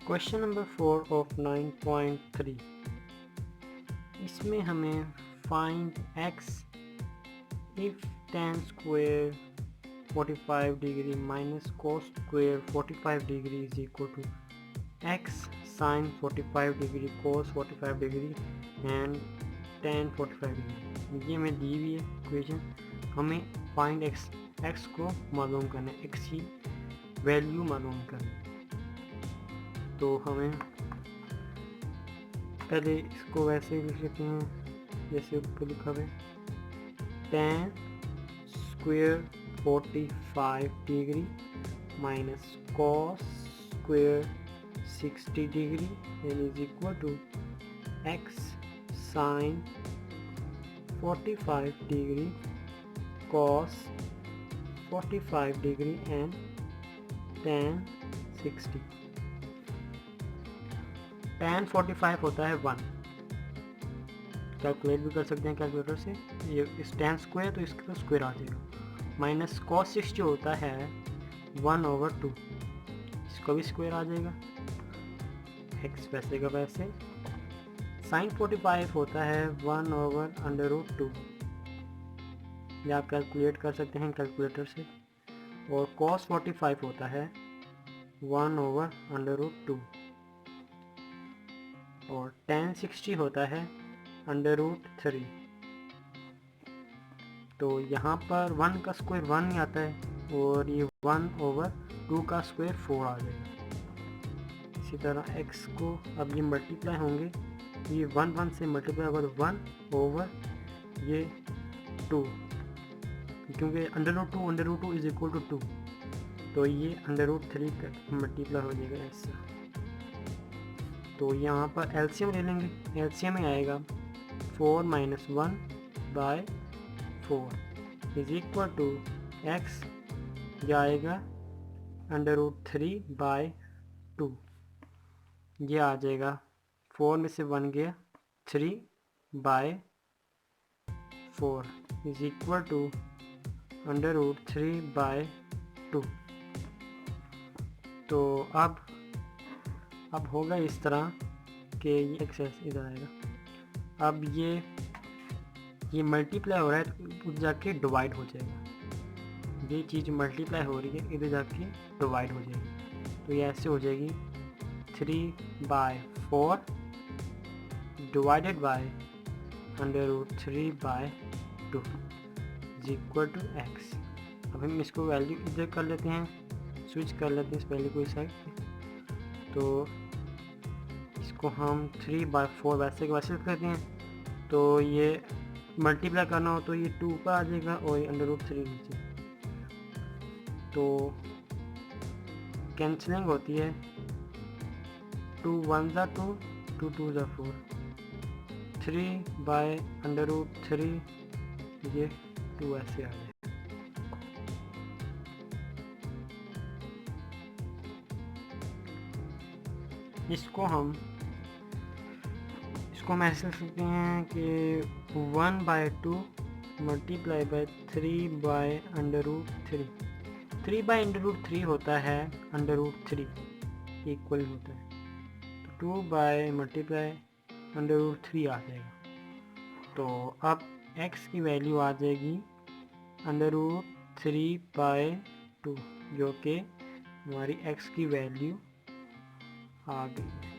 Question number 4 of 9.3। इसमें हमें find x if tan square 45 degree minus cos square 45 degree is equal to x sin 45 degree cos 45 degree and tan 45 degree. ये हमें दी हुई है equation. हमें find x को मालूम करना है, x की वैल्यू मालूम करना है। तो हमें पहले इसको वैसे लिख लेते हैं जैसे ऊपर लिखा हुआ है, tan square 45 degree minus cos square 60 degree and is equal to x sin 45 degree cos 45 degree and tan 60। tan 45 होता है 1, कैलकुलेट भी कर सकते हैं कैलकुलेटर से। ये इस tan स्क्वायर तो इसका स्क्वायर आ जाएगा, माइनस cos 60 होता है 1/2, इसका भी स्क्वायर आ जाएगा, x वैसे का वैसे। sin 45 होता है 1/√2, ये आप कैलकुलेट कर सकते हैं कैलकुलेटर से। और cos 45 होता है 1/√2 और tan 60 होता है √3। तो यहाँ पर 1 का स्क्वायर 1 ही आता है और ये 1/2 का स्क्वायर 4 आ जाएगा। इसी तरह x को अब ये मल्टीप्लाई होंगे, ये 1 से मल्टीप्लाई होगा तो 1/, ये 2, क्योंकि √2 इज इक्वल टू 2, तो ये √3 का मल्टीप्लाई हो जाएगा ऐसा। तो यहाँ पर एलसीएम ले लेंगे, एलसीएम में आएगा 4 - 1/4 इज इक्वल टू x जाएगा √3/2, ये आ जाएगा 4 में से 1 गया 3/4 इज इक्वल टू √3/2। तो अब होगा इस तरह कि ये एक्सेस इधर आएगा। अब ये मल्टीप्लाई हो रहा है तो उधर जाके डिवाइड हो जाएगा, ये चीज़ मल्टीप्लाई हो रही है इधर जाके डिवाइड हो जाएगी। तो ये ऐसे हो जाएगी 3/4 divided by √3/2 is equal to x। अब हम इसको वैल्यू इधर कर लेते हैं, स्विच कर लेते हैं इस वैल्यू को इस साइड। तो इसको हम 3/4 वैसे के वैसे करते हैं, तो ये मल्टीप्लाई करना हो तो ये 2 ऊपर आ जाएगा और ये √3 नीचे। तो कैंसलिंग होती है, 2 × 1 = 2, 2 × 2 = 4, 3/√3, ये 2 ऐसे आ जाए। इसको हम ऐसे लिख सकते हैं कि 1/2 मल्टीप्लाई बाय 3/√3। 3/√3 होता है √3 इक्वल होता है, तो 2 मल्टीप्लाई √3 आ जाएगा। तो अब x की वैल्यू आ जाएगी √3/2, जो कि हमारी x की वैल्यू आ गई है।